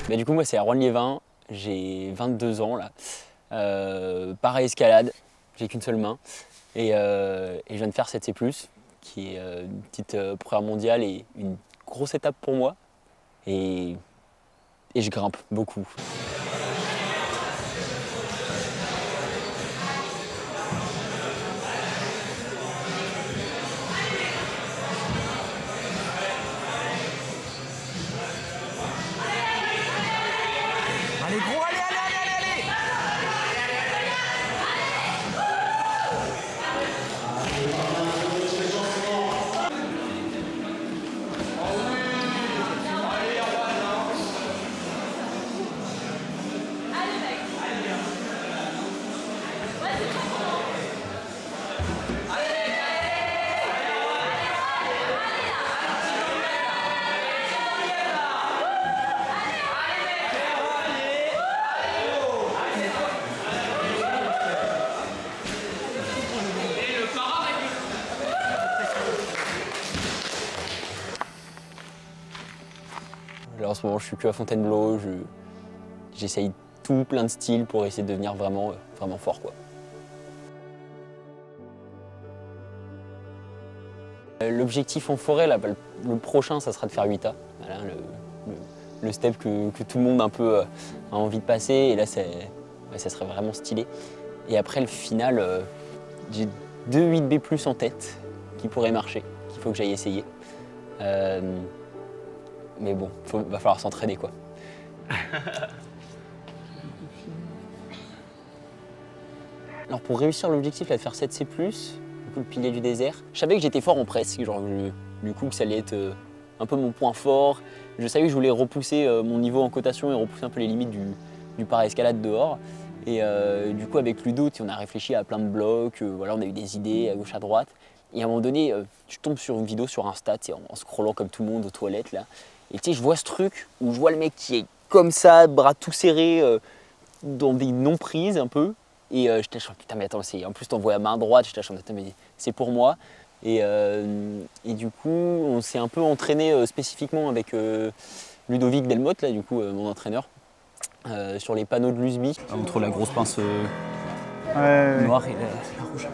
Du coup, moi, c'est Erwan Liévin, j'ai 22 ans là. Pareil, escalade, j'ai qu'une seule main. Et je viens de faire 7C+, qui est une petite première mondiale et une grosse étape pour moi. Et je grimpe beaucoup. Allez gros, allez, allez, allez, allez, Là, en ce moment, je suis que à Fontainebleau, j'essaye tout plein de styles pour essayer de devenir vraiment fort, quoi. L'objectif en forêt, là, le prochain, ça sera de faire 8A. Voilà, le step que tout le monde un peu a envie de passer. Et là, ça serait vraiment stylé. Et après, le final, j'ai 2 8B+ en tête qui pourraient marcher, qu'il faut que j'aille essayer. Mais bon, va falloir s'entraîner, quoi. Alors pour réussir l'objectif là, de faire 7C+, du coup, le pilier du désert, je savais que j'étais fort en presse, genre, du coup que ça allait être un peu mon point fort. Je savais que je voulais repousser mon niveau en cotation et repousser un peu les limites du para-escalade dehors. Et du coup avec Ludo, on a réfléchi à plein de blocs, voilà, on a eu des idées à gauche à droite. Et à un moment donné, je tombe sur une vidéo sur Insta, en scrollant comme tout le monde aux toilettes là. Et je vois ce truc où je vois le mec qui est comme ça, bras tout serrés, dans des non-prises un peu. Et je t'ai dit, putain, mais attends, en plus t'envoies à main droite, je t'ai dit, mais c'est pour moi. Et du coup, on s'est un peu entraîné spécifiquement avec Ludovic Delmotte, là, du coup, mon entraîneur, sur les panneaux de l'USBI. Entre la grosse pince noire et la rouge.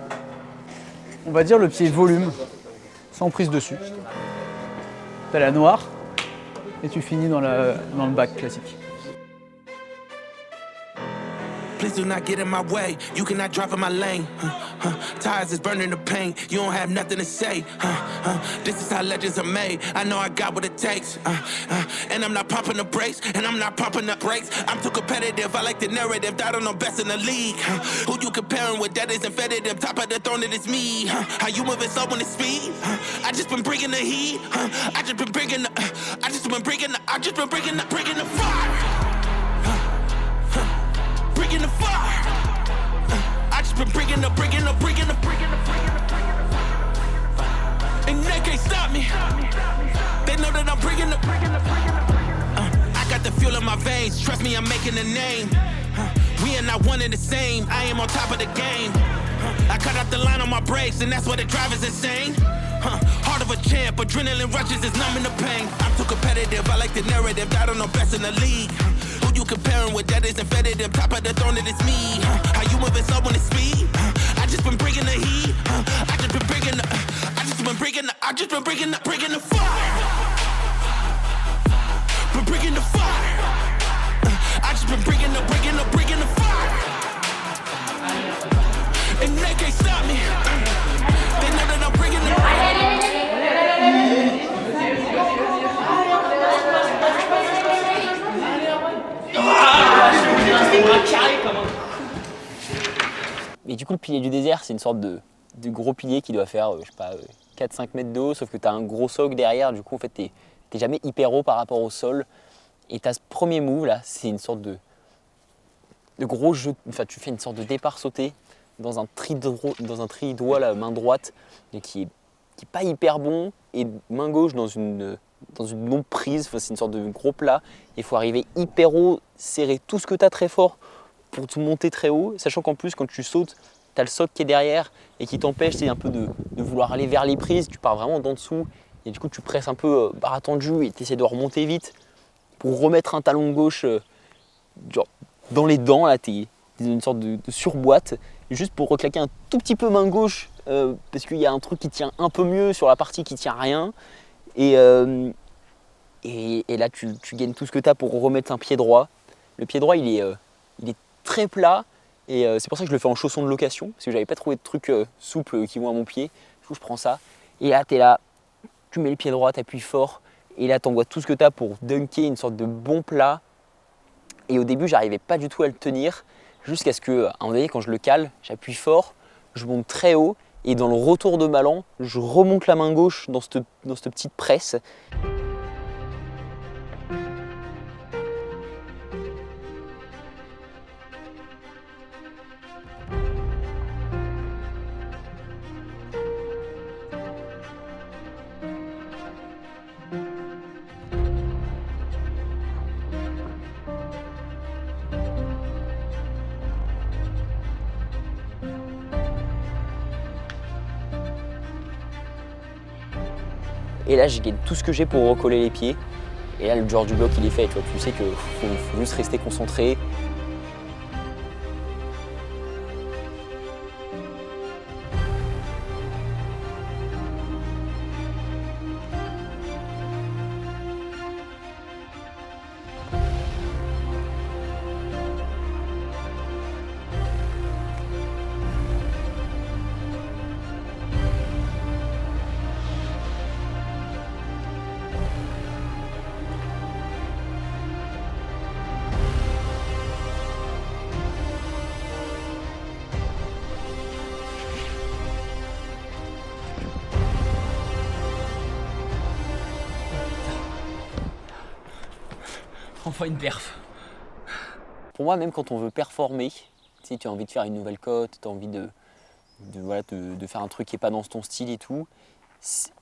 On va dire le pied volume, sans prise dessus. T'as la noire et tu finis dans le bac classique. Please do not get in my way. You cannot drive in my lane. Tires is burning the pain. You don't have nothing to say. This is how legends are made. I know I got what it takes. And I'm not pumping the brakes. And I'm not pumping the brakes. I'm too competitive. I like the narrative. I don't know best in the league. Who you comparing with? That isn't competitive. Top of the throne, it is me. How you moving slow when it's speed? I just been bringing the heat. I just been bringing the fire. Bringing the fire. I just been bringing the. And they can't stop me. They know that I'm bringing the. I got the fuel in my veins. Trust me, I'm making a name. We are not one and the same. I am on top of the game. I cut out the line on my brakes, and that's why the drive is insane. Heart of a champ, adrenaline rushes is numbing the pain. I'm too competitive, I like the narrative, I don't know best in the league. Who you comparing with? That isn't competitive, top of the throne, it is me. How you moving slow when it's speed? I just been bringing the heat. I just been bringing the fire. Been bringing the fire. I just been bringing the fire. And they can't stop me. They know that I'm bringing the fire. Et du coup, le pilier du désert, c'est une sorte de gros pilier qui doit faire, je sais pas, 4-5 mètres de haut, sauf que tu as un gros socle derrière, du coup, en fait, t'es jamais hyper haut par rapport au sol. Et tu as ce premier move là, c'est une sorte de gros jeu, enfin, tu fais une sorte de départ sauté dans un tri-doigt, la main droite, et qui est pas hyper bon, et main gauche dans une non-prise, enfin, c'est une sorte de gros plat. Il faut arriver hyper haut, serrer tout ce que tu as très fort pour tout monter très haut, sachant qu'en plus quand tu sautes, tu as le socle qui est derrière et qui t'empêche un peu de vouloir aller vers les prises, tu pars vraiment d'en dessous et du coup tu presses un peu barre tendue et tu essaies de remonter vite pour remettre un talon gauche genre dans les dents, là, t'es une sorte de surboîte, juste pour reclaquer un tout petit peu main gauche, parce qu'il y a un truc qui tient un peu mieux sur la partie qui tient rien. Et là, tu gagnes tout ce que tu as pour remettre un pied droit. Le pied droit, il est très plat, et c'est pour ça que je le fais en chaussons de location, parce que j'avais pas trouvé de trucs souples qui vont à mon pied. Du coup, je prends ça, et là, tu es là, tu mets le pied droit, tu appuies fort, et là, tu envoies tout ce que tu as pour dunker une sorte de bon plat. Et au début, j'arrivais pas du tout à le tenir, jusqu'à ce que, à un moment donné, quand je le cale, j'appuie fort, je monte très haut, et dans le retour de Malan, je remonte la main gauche dans cette petite presse. Et là, je gagne tout ce que j'ai pour recoller les pieds. Et là, le genre du bloc, il est fait. Tu vois, tu sais qu'il faut juste rester concentré. Enfin une perf. Pour moi, même quand on veut performer, tu sais, tu as envie de faire une nouvelle cote, tu as envie de faire un truc qui n'est pas dans ton style et tout,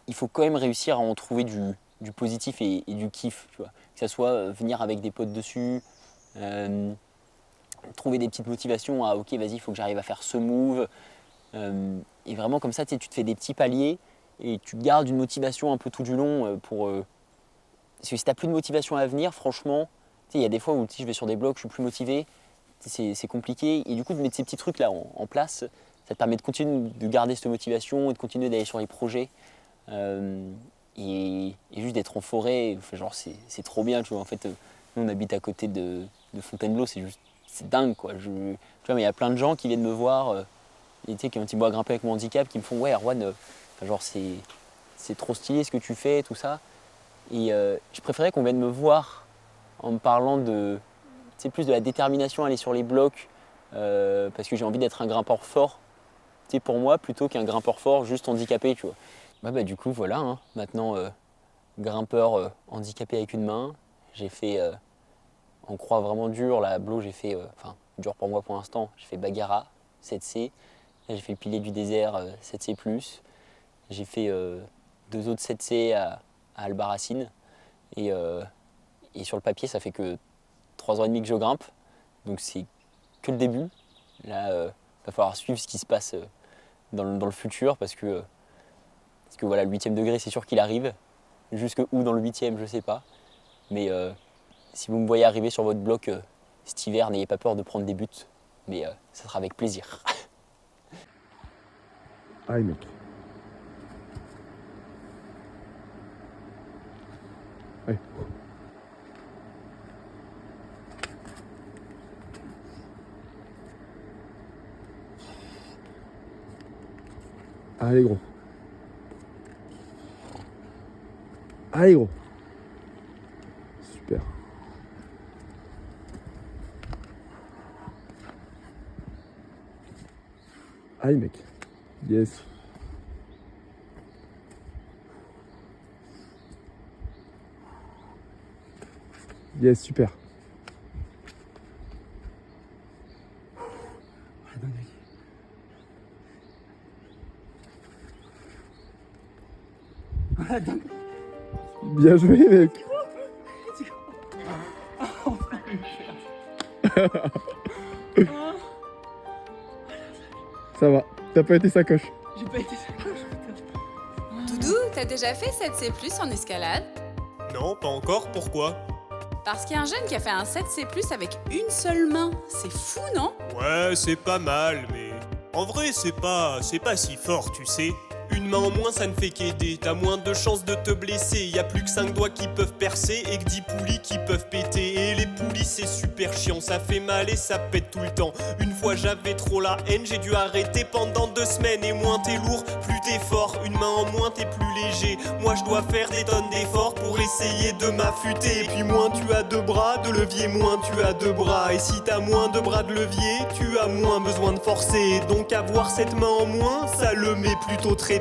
il faut quand même réussir à en trouver du positif et du kiff. Tu vois. Que ça soit venir avec des potes dessus, trouver des petites motivations à ok, vas-y, il faut que j'arrive à faire ce move. Et vraiment comme ça, tu te fais des petits paliers et tu gardes une motivation un peu tout du long parce que si tu n'as plus de motivation à venir, franchement, il y a des fois où je vais sur des blocs, je suis plus motivé, c'est compliqué. Et du coup, de mettre ces petits trucs-là en place, ça te permet de continuer de garder cette motivation et de continuer d'aller sur les projets. Et juste d'être en forêt, genre c'est trop bien. Tu vois. En fait, nous, on habite à côté de Fontainebleau, c'est dingue. Quoi. Tu vois, mais il y a plein de gens qui viennent me voir, et, qui ont un petit bois à grimper avec mon handicap, qui me font « Ouais, Erwan, genre c'est trop stylé ce que tu fais, tout ça ». Et je préférais qu'on vienne me voir en me parlant plus de la détermination à aller sur les blocs parce que j'ai envie d'être un grimpeur fort pour moi plutôt qu'un grimpeur fort juste handicapé. Tu vois. Bah, du coup, voilà, hein. Maintenant, grimpeur handicapé avec une main. J'ai fait en croix vraiment dur. La Blo, j'ai fait, dur pour moi pour l'instant, j'ai fait Bagara 7C. Là, j'ai fait le pilier du désert 7C+. J'ai fait 2 autres 7C à Albarracine et sur le papier ça fait que 3 ans et demi que je grimpe, donc c'est que le début. Là va falloir suivre ce qui se passe dans le futur parce que voilà, le 8e degré c'est sûr qu'il arrive, jusque où dans le 8e je sais pas, mais si vous me voyez arriver sur votre bloc cet hiver, n'ayez pas peur de prendre des buts, mais ça sera avec plaisir. Aïe mec. Allez. Allez gros. Allez gros. Super. Allez mec. Yes. Yes, super. Bien joué, mec. Ça va, t'as pas été sacoche. J'ai pas été sacoche, putain. Doudou, t'as déjà fait 7C+ en escalade? Non, pas encore, pourquoi? Parce qu'il y a un jeune qui a fait un 7C+, avec une seule main. C'est fou, non? Ouais, c'est pas mal, mais en vrai, c'est pas si fort, tu sais. Une main en moins, ça ne fait qu'aider. T'as moins de chances de te blesser. Y a plus que 5 doigts qui peuvent percer et que 10 poulies qui peuvent péter. Et les poulies, c'est super chiant. Ça fait mal et ça pète tout le temps. Une fois, j'avais trop la haine. J'ai dû arrêter pendant 2 semaines. Et moins t'es lourd, plus t'es fort. Une main en moins, t'es plus léger. Moi, je dois faire des tonnes d'efforts pour essayer de m'affûter. Et puis, moins tu as 2 bras de levier, moins tu as 2 bras. Et si t'as moins de bras de levier, tu as moins besoin de forcer. Donc, avoir cette main en moins, ça le met plutôt très bien.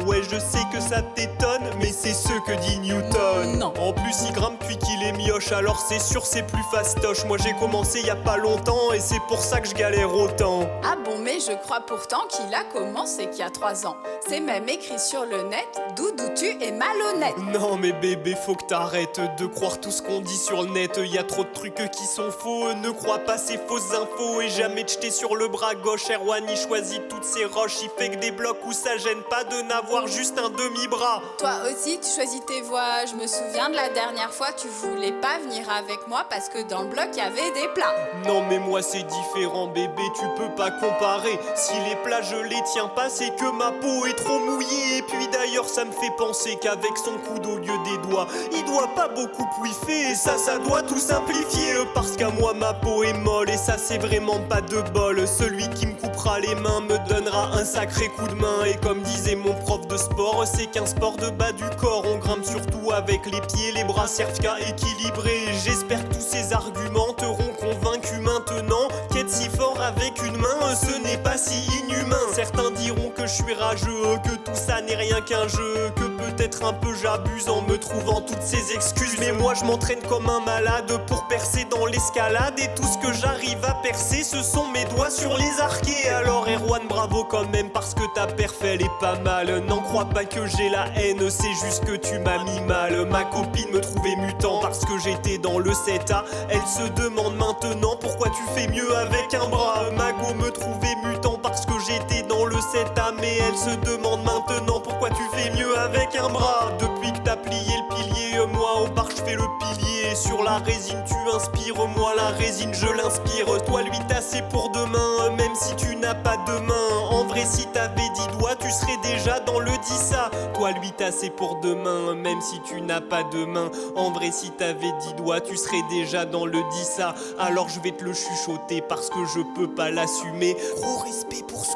Ouais, je sais que ça t'étonne, mais c'est ce que dit Newton. Non. En plus, il grimpe puis qu'il est mioche, alors c'est sûr, c'est plus fastoche. Moi, j'ai commencé il y a pas longtemps et c'est pour ça que je galère autant. Ah bon, mais je crois pourtant qu'il a commencé qu'il y a 3 ans. C'est même écrit sur le net, Doudou, tu es malhonnête. Non, mais bébé, faut que t'arrêtes de croire tout ce qu'on dit sur le net. Y a trop de trucs qui sont faux, ne crois pas ces fausses infos. Et jamais de jeter sur le bras gauche. Erwan, il choisit toutes ses roches, il fait que des blocs où ça gêne pas de n'avoir juste un demi-bras. Toi aussi, tu choisis tes voies. Je me souviens de la dernière fois, tu voulais pas venir avec moi parce que dans le bloc, il y avait des plats. Non mais moi c'est différent bébé, tu peux pas comparer. Si les plats je les tiens pas, c'est que ma peau est trop mouillée. Et puis d'ailleurs ça me fait penser qu'avec son coude au lieu des doigts, il doit pas beaucoup poiffer. Et ça doit tout simplifier. Parce qu'à moi ma peau est molle et ça c'est vraiment pas de bol. Celui qui me coupera les mains me donnera un sacré coup de main. Et comme disait mon prof de sport, c'est qu'un sport de bas du corps. On grimpe surtout avec les pieds, les bras servent qu'à équilibrer. J'espère que tous ces arguments t'auront convaincu maintenant. Qu'être si fort avec une main, ce n'est pas si inhumain. Certains diront que je suis rageux, que tout ça n'est rien qu'un jeu, que peut-être un peu j'abuse en me trouvant toutes ces excuses. Mais moi je m'entraîne comme un malade pour percer dans l'escalade. Et tout ce que j'arrive à percer, ce sont mes doigts sur les arquets. Alors Erwan, bravo quand même, parce que ta perf elle est pas mal. N'en crois pas que j'ai la haine, c'est juste que tu m'as mis mal. Ma copine me trouvait mutant parce que j'étais dans le 7A. Elle se demande maintenant pourquoi tu fais mieux avec un bras. Mago me trouvait mutant parce que j'étais dans le 7A. Mais elle se demande maintenant pourquoi tu fais mieux avec un bras. Depuis que t'as plié le pilier, moi au bar je fais le pilier. Sur la résine tu inspires, moi la résine je l'inspire. Toi lui t'as c'est pour demain, même si tu n'as pas de main. En vrai si t'avais 10 doigts tu serais déjà dans le 10A. Toi lui t'as c'est pour demain, même si tu n'as pas de main. En vrai si t'avais 10 doigts tu serais déjà dans le 10A. Alors je vais te le chuchoter parce que je peux pas l'assumer. Gros respect pour ce